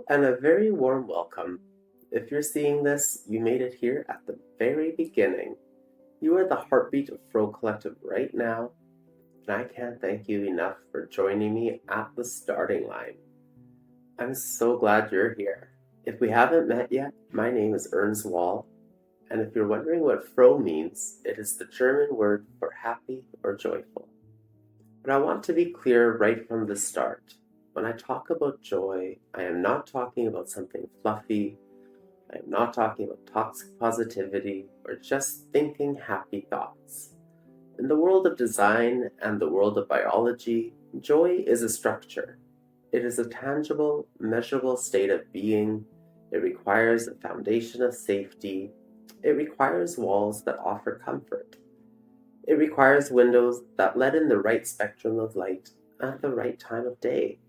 and a very warm welcome. If you're seeing this, you made it here at the very beginning. You are the heartbeat of Froh Collective right now, and I can't thank you enough for joining me at the starting line. I'm so glad you're here. If we haven't met yet, my name is Erns Wall, and if you're wondering what Froh means, it is the German word for happy or joyful. But I want to be clear right from the start. When I talk about joy, I am not talking about something fluffy. I am not talking about toxic positivity or just thinking happy thoughts. In the world of design and the world of biology, joy is a structure. It is a tangible, measurable state of being. It requires a foundation of safety. It requires walls that offer comfort. It requires windows that let in the right spectrum of light at the right time of day.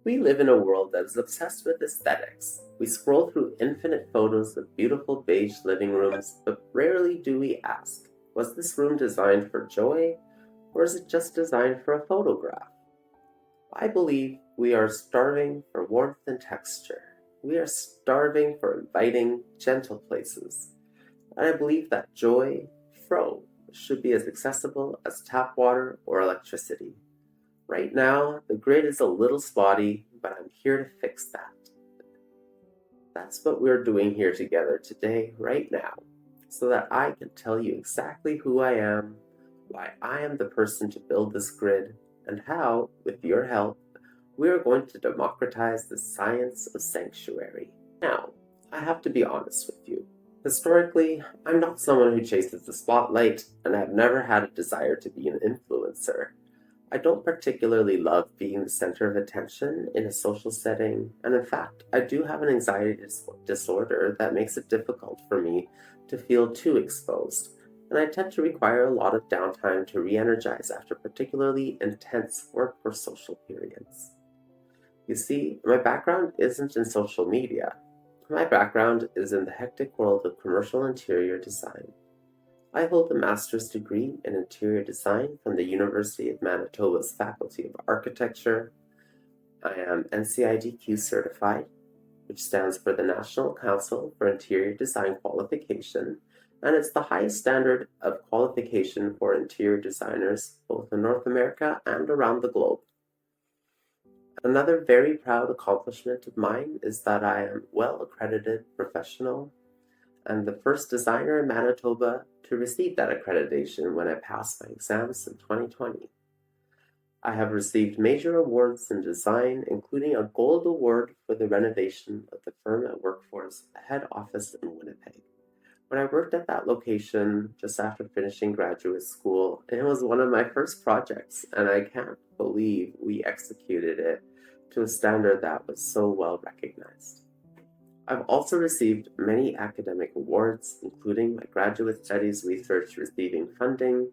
We live in a world that is obsessed with aesthetics. We scroll through infinite photos of beautiful beige living rooms, but rarely do we ask, was this room designed for joy, or is it just designed for a photograph? I believe we are starving for warmth and texture. We are starving for inviting, gentle places. And I believe that joy, Froh, should be as accessible as tap water or electricity. Right now, the grid is a little spotty, but I'm here to fix that. That's what we're doing here together today, right now, so that I can tell you exactly who I am, why I am the person to build this grid, and how, with your help, we are going to democratize the science of sanctuary. Now, I have to be honest with you. Historically, I'm not someone who chases the spotlight, and I've never had a desire to be an influencer. I don't particularly love being the center of attention in a social setting, and in fact, I do have an anxiety disorder that makes it difficult for me to feel too exposed, and I tend to require a lot of downtime to re-energize after particularly intense work or social periods. You see, my background isn't in social media. My background is in the hectic world of commercial interior design. I hold a master's degree in interior design from the University of Manitoba's Faculty of Architecture. I am NCIDQ certified, which stands for the National Council for Interior Design Qualification, and it's the highest standard of qualification for interior designers both in North America and around the globe. Another very proud accomplishment of mine is that I am well-accredited professional and the first designer in Manitoba to receive that accreditation when I passed my exams in 2020. I have received major awards in design, including a gold award for the renovation of the firm I work for's head office in Winnipeg. When I worked at that location just after finishing graduate school, it was one of my first projects, and I can't believe we executed it to a standard that was so well recognized. I've also received many academic awards, including my graduate studies research receiving funding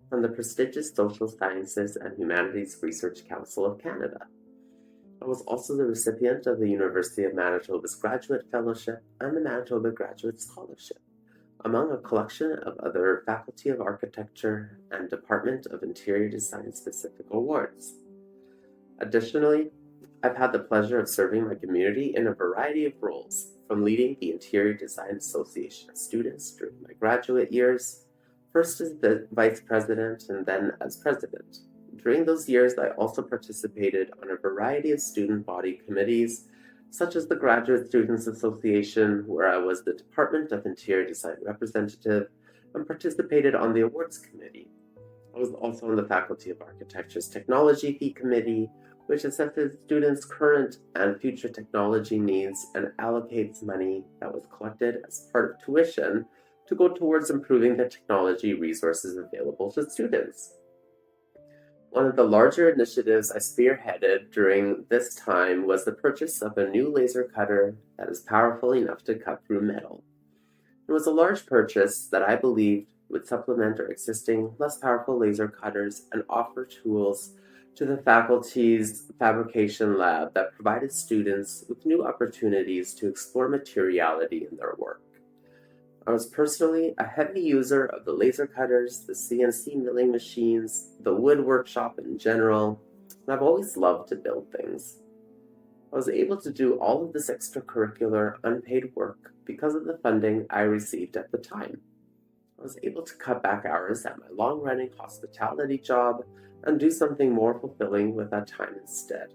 from the prestigious Social Sciences and Humanities Research Council of Canada. I was also the recipient of the University of Manitoba's Graduate Fellowship and the Manitoba Graduate Scholarship, among a collection of other Faculty of Architecture and Department of Interior Design specific awards. Additionally, I've had the pleasure of serving my community in a variety of roles, from leading the Interior Design Association of Students during my graduate years, first as the vice president and then as president. During those years, I also participated on a variety of student body committees, such as the Graduate Students Association, where I was the Department of Interior Design representative, and participated on the awards committee. I was also on the Faculty of Architecture's Technology Fee Committee, which assesses students' current and future technology needs and allocates money that was collected as part of tuition to go towards improving the technology resources available to students. One of the larger initiatives I spearheaded during this time was the purchase of a new laser cutter that is powerful enough to cut through metal. It was a large purchase that I believed would supplement our existing, less powerful laser cutters and offer tools to the faculty's fabrication lab that provided students with new opportunities to explore materiality in their work. I was personally a heavy user of the laser cutters, the CNC milling machines, the wood workshop in general, and I've always loved to build things. I was able to do all of this extracurricular, unpaid work because of the funding I received at the time. I was able to cut back hours at my long-running hospitality job and do something more fulfilling with that time instead.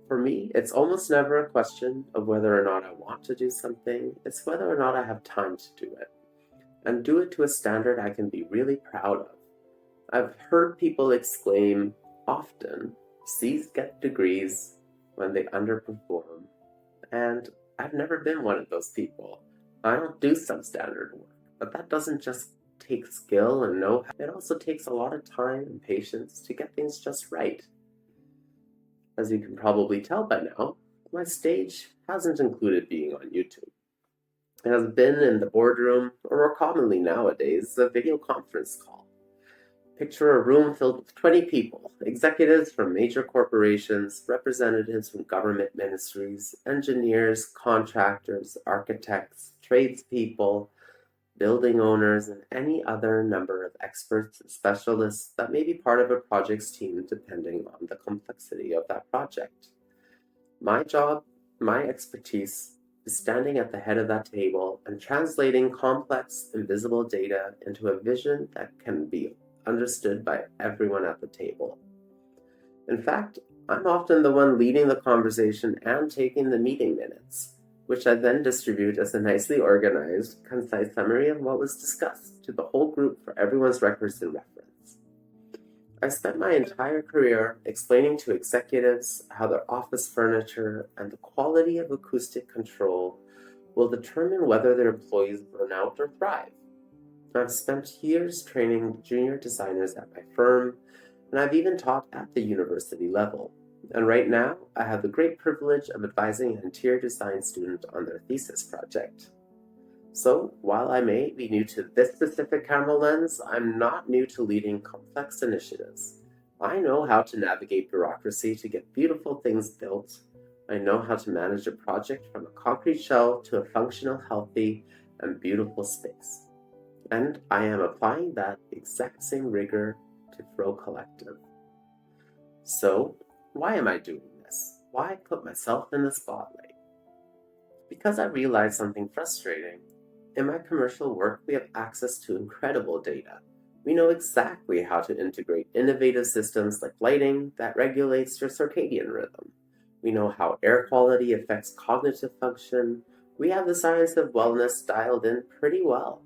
For me, it's almost never a question of whether or not I want to do something, it's whether or not I have time to do it, and do it to a standard I can be really proud of. I've heard people exclaim often, C's get degrees, when they underperform, and I've never been one of those people. I don't do substandard work, but that doesn't just take skill and know-how. It also takes a lot of time and patience to get things just right. As you can probably tell by now, my stage hasn't included being on YouTube. It has been in the boardroom, or more commonly nowadays, a video conference call. Picture a room filled with 20 people, executives from major corporations, representatives from government ministries, engineers, contractors, architects, tradespeople, building owners, and any other number of experts and specialists that may be part of a project's team depending on the complexity of that project. My job, my expertise, is standing at the head of that table and translating complex, invisible data into a vision that can be understood by everyone at the table. In fact, I'm often the one leading the conversation and taking the meeting minutes, which I then distribute as a nicely organized, concise summary of what was discussed to the whole group for everyone's records and reference. I spent my entire career explaining to executives how their office furniture and the quality of acoustic control will determine whether their employees burn out or thrive. I've spent years training junior designers at my firm, and I've even taught at the university level. And right now, I have the great privilege of advising an interior design student on their thesis project. So, while I may be new to this specific camera lens, I'm not new to leading complex initiatives. I know how to navigate bureaucracy to get beautiful things built. I know how to manage a project from a concrete shell to a functional, healthy, and beautiful space. And I am applying that exact same rigor to Froh Collective. So, why am I doing this? Why put myself in the spotlight? Because I realized something frustrating. In my commercial work, we have access to incredible data. We know exactly how to integrate innovative systems like lighting that regulates your circadian rhythm. We know how air quality affects cognitive function. We have the science of wellness dialed in pretty well.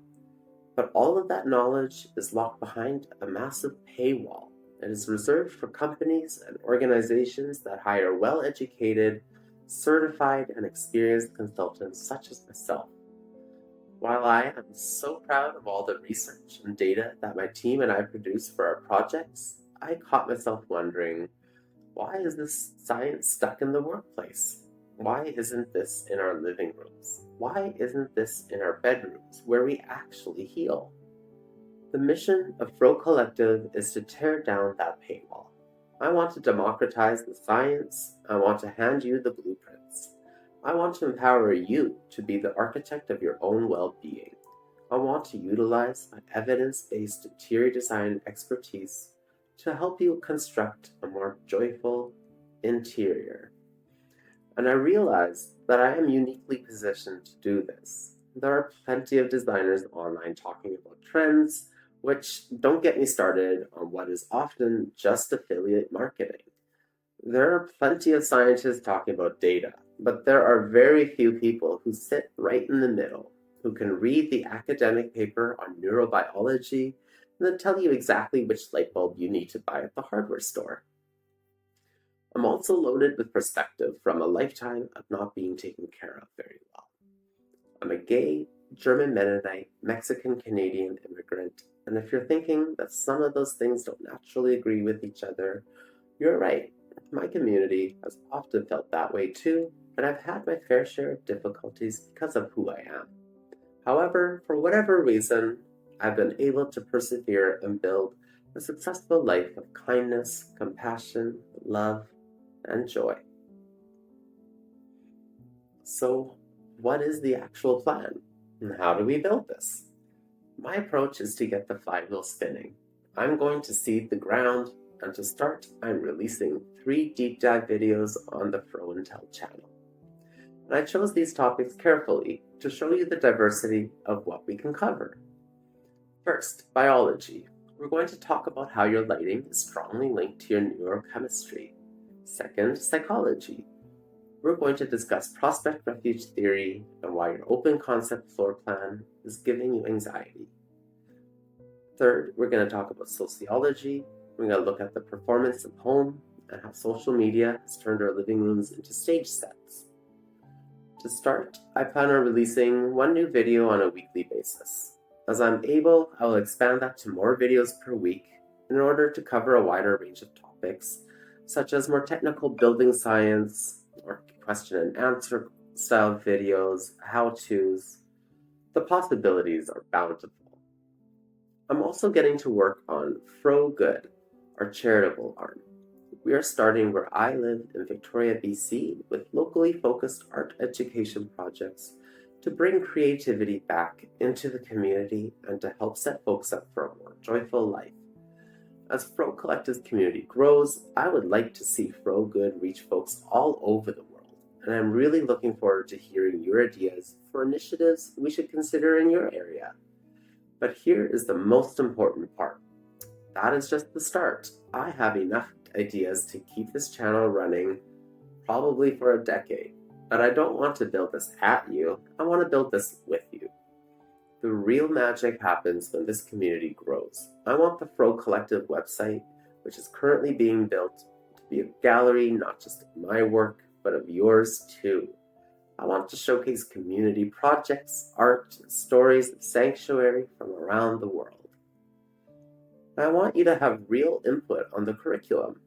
But all of that knowledge is locked behind a massive paywall. It is reserved for companies and organizations that hire well-educated, certified, and experienced consultants such as myself. While I am so proud of all the research and data that my team and I produce for our projects, I caught myself wondering, why is this science stuck in the workplace? Why isn't this in our living rooms? Why isn't this in our bedrooms where we actually heal? The mission of Froh Collective is to tear down that paywall. I want to democratize the science. I want to hand you the blueprints. I want to empower you to be the architect of your own well-being. I want to utilize my evidence-based interior design expertise to help you construct a more joyful interior. And I realize that I am uniquely positioned to do this. There are plenty of designers online talking about trends, which don't get me started on what is often just affiliate marketing. There are plenty of scientists talking about data, but there are very few people who sit right in the middle, who can read the academic paper on neurobiology and then tell you exactly which light bulb you need to buy at the hardware store. I'm also loaded with perspective from a lifetime of not being taken care of very well. I'm a gay, German Mennonite, Mexican-Canadian immigrant, and if you're thinking that some of those things don't naturally agree with each other, you're right. My community has often felt that way too, and I've had my fair share of difficulties because of who I am. However, for whatever reason, I've been able to persevere and build a successful life of kindness, compassion, love, and joy. So, what is the actual plan? And how do we build this? My approach is to get the flywheel spinning. I'm going to seed the ground, And to start, I'm releasing 3 deep dive videos on the Froh channel. And I chose these topics carefully to show you the diversity of what we can cover. First, biology. We're going to talk about how your lighting is strongly linked to your neurochemistry. Second, psychology. We're going to discuss prospect refuge theory and why your open concept floor plan is giving you anxiety. Third, we're going to talk about sociology. We're going to look at the performance of home and how social media has turned our living rooms into stage sets. To start, I plan on releasing 1 new video on a weekly basis. As I'm able, I will expand that to more videos per week in order to cover a wider range of topics, such as more technical building science or question and answer style videos, how-tos. The possibilities are bountiful. I'm also getting to work on Froh Good, our charitable arm. We are starting where I live in Victoria, BC, with locally focused art education projects to bring creativity back into the community and to help set folks up for a more joyful life. As Froh Collective's community grows, I would like to see Froh Good reach folks all over the world, and I'm really looking forward to hearing your ideas for initiatives we should consider in your area. But here is the most important part. That is just the start. I have enough ideas to keep this channel running probably for a decade, but I don't want to build this at you. I want to build this with you. The real magic happens when this community grows. I want the Froh Collective website, which is currently being built, to be a gallery not just of my work, but of yours too. I want to showcase community projects, art, and stories of sanctuary from around the world. I want you to have real input on the curriculum.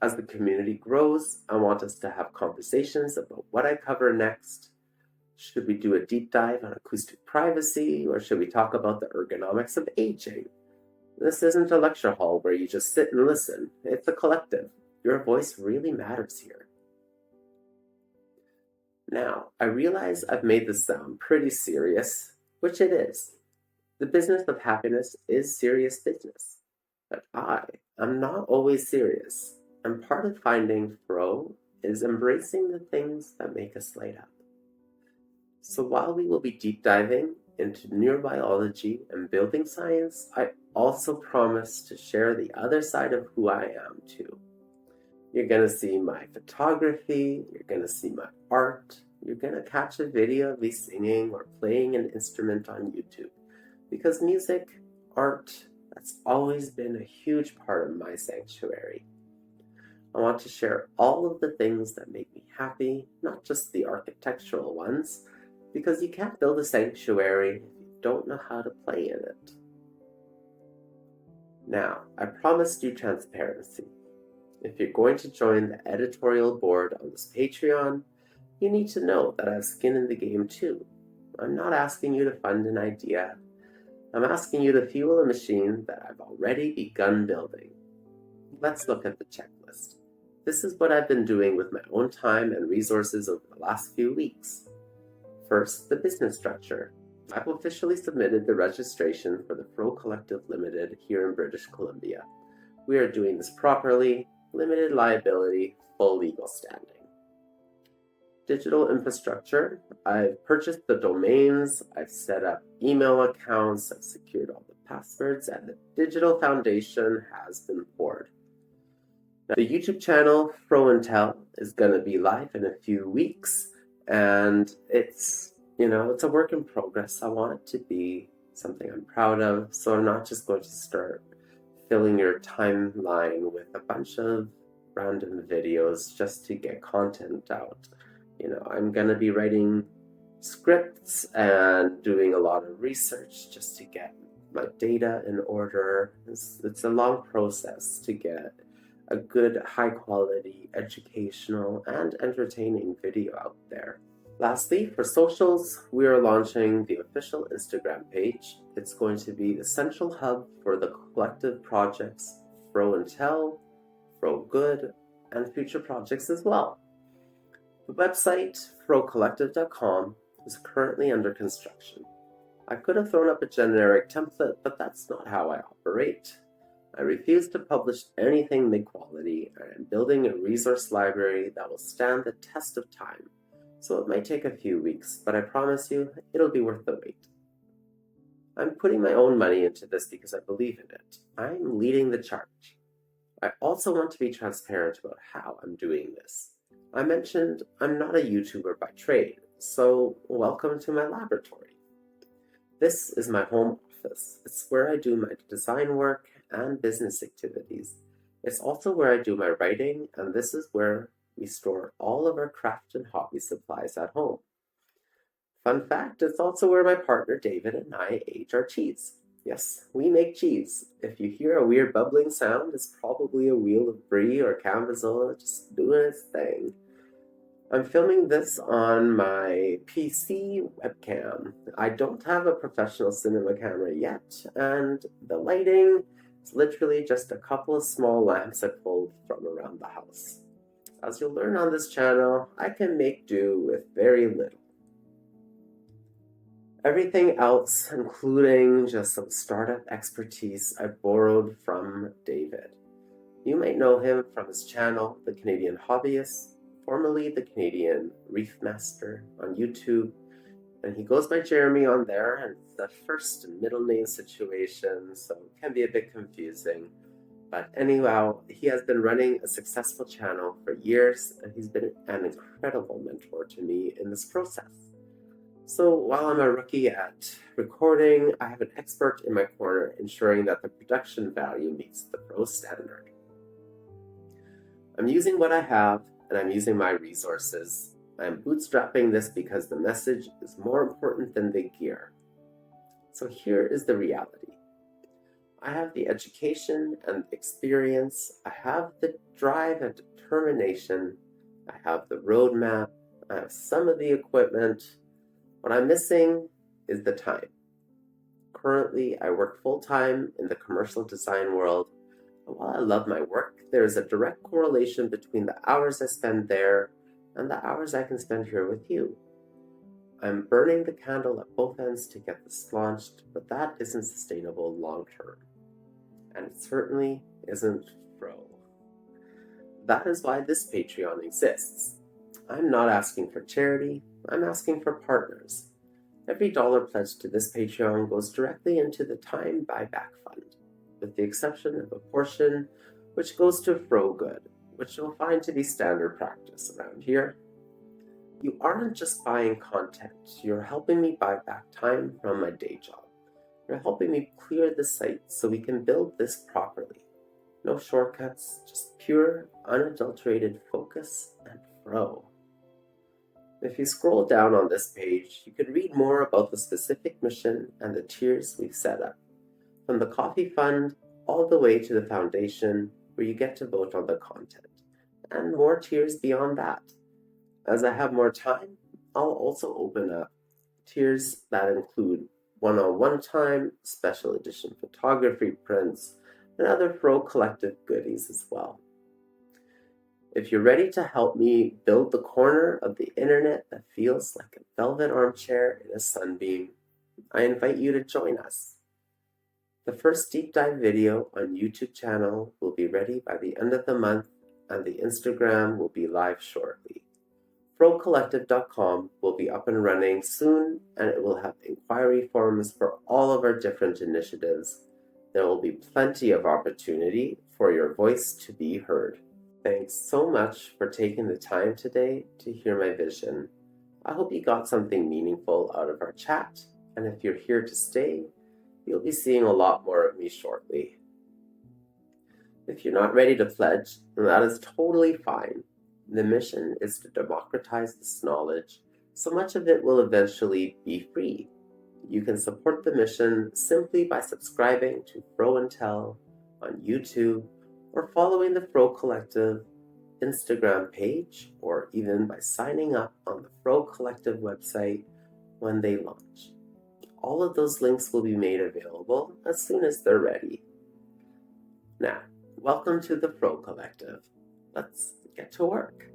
As the community grows, I want us to have conversations about what I cover next. Should we do a deep dive on acoustic privacy, or should we talk about the ergonomics of aging? This isn't a lecture hall where you just sit and listen. It's a collective. Your voice really matters here. Now, I realize I've made this sound pretty serious, which it is. The business of happiness is serious business. But I am not always serious, and part of finding Froh is embracing the things that make us light up. So while we will be deep diving into neurobiology and building science, I also promise to share the other side of who I am too. You're going to see my photography, you're going to see my art, you're going to catch a video of me singing or playing an instrument on YouTube, because music, art, that's always been a huge part of my sanctuary. I want to share all of the things that make me happy, not just the architectural ones, because you can't build a sanctuary if you don't know how to play in it. Now, I promised you transparency. If you're going to join the editorial board on this Patreon, you need to know that I have skin in the game too. I'm not asking you to fund an idea. I'm asking you to fuel a machine that I've already begun building. Let's look at the checklist. This is what I've been doing with my own time and resources over the last few weeks. First, the business structure. I've officially submitted the registration for the Froh Collective Limited here in British Columbia. We are doing this properly, limited liability, full legal standing. Digital infrastructure. I've purchased the domains, I've set up email accounts, I've secured all the passwords, and the digital foundation has been poured. Now, the YouTube channel, Froh is going to be live in a few weeks, and it's a work in progress. I want it to be something I'm proud of, so I'm not just going to start filling your timeline with a bunch of random videos just to get content out. I'm going to be writing scripts and doing a lot of research just to get my data in order. It's a long process to get a good, high-quality, educational, and entertaining video out there. Lastly, for socials, we are launching the official Instagram page. It's going to be the central hub for the collective projects Froh Froh Good, and future projects as well. The website, frohcollective.com, is currently under construction. I could have thrown up a generic template, but that's not how I operate. I refuse to publish anything mid-quality, and I'm building a resource library that will stand the test of time. So it might take a few weeks, but I promise you, it'll be worth the wait. I'm putting my own money into this because I believe in it. I'm leading the charge. I also want to be transparent about how I'm doing this. I mentioned I'm not a YouTuber by trade, so welcome to my laboratory. This is my home office. It's where I do my design work and business activities. It's also where I do my writing, and this is where we store all of our craft and hobby supplies at home. Fun fact, it's also where my partner David and I age our cheese. Yes, we make cheese. If you hear a weird bubbling sound, it's probably a wheel of brie or Cambozola just doing its thing. I'm filming this on my PC webcam. I don't have a professional cinema camera yet, and the lighting is literally just a couple of small lamps I pulled from around the house. As you'll learn on this channel, I can make do with very little. Everything else, including just some startup expertise, I borrowed from David. You might know him from his channel, The Canadian Hobbyist, formerly The Canadian Reef Master on YouTube, and he goes by Jeremy on there, and it's the first and middle name situation, so it can be a bit confusing. But anyhow, he has been running a successful channel for years, and he's been an incredible mentor to me in this process. So while I'm a rookie at recording, I have an expert in my corner ensuring that the production value meets the pro standard. I'm using what I have, and I'm using my resources. I'm bootstrapping this because the message is more important than the gear. So here is the reality. I have the education and experience. I have the drive and determination. I have the roadmap. I have some of the equipment. What I'm missing is the time. Currently, I work full-time in the commercial design world, and while I love my work, there is a direct correlation between the hours I spend there and the hours I can spend here with you. I'm burning the candle at both ends to get this launched, but that isn't sustainable long-term. And it certainly isn't Froh. That is why this Patreon exists. I'm not asking for charity, I'm asking for partners. Every dollar pledged to this Patreon goes directly into the Time Buyback Fund, with the exception of a portion which goes to Froh Good, which you'll find to be standard practice around here. You aren't just buying content, you're helping me buy back time from my day job. You're helping me clear the site so we can build this properly. No shortcuts, just pure, unadulterated focus and Froh. If you scroll down on this page, you can read more about the specific mission and the tiers we've set up, from the coffee fund all the way to the foundation where you get to vote on the content, and more tiers beyond that. As I have more time, I'll also open up tiers that include one-on-one time, special edition photography prints, and other Froh Collective goodies as well. If you're ready to help me build the corner of the internet that feels like a velvet armchair in a sunbeam, I invite you to join us. The first deep dive video on YouTube channel will be ready by the end of the month, and the Instagram will be live shortly. FrohCollective.com will be up and running soon, and it will have inquiry forms for all of our different initiatives. There will be plenty of opportunity for your voice to be heard. Thanks so much for taking the time today to hear my vision. I hope you got something meaningful out of our chat, and if you're here to stay, you'll be seeing a lot more of me shortly. If you're not ready to pledge, then that is totally fine. The mission is to democratize this knowledge, so much of it will eventually be free. You can support the mission simply by subscribing to Froh and Tell on YouTube, or following the Froh Collective Instagram page, or even by signing up on the Froh Collective website when they launch. All of those links will be made available as soon as they're ready. Now, welcome to the Froh Collective. Let's get to work.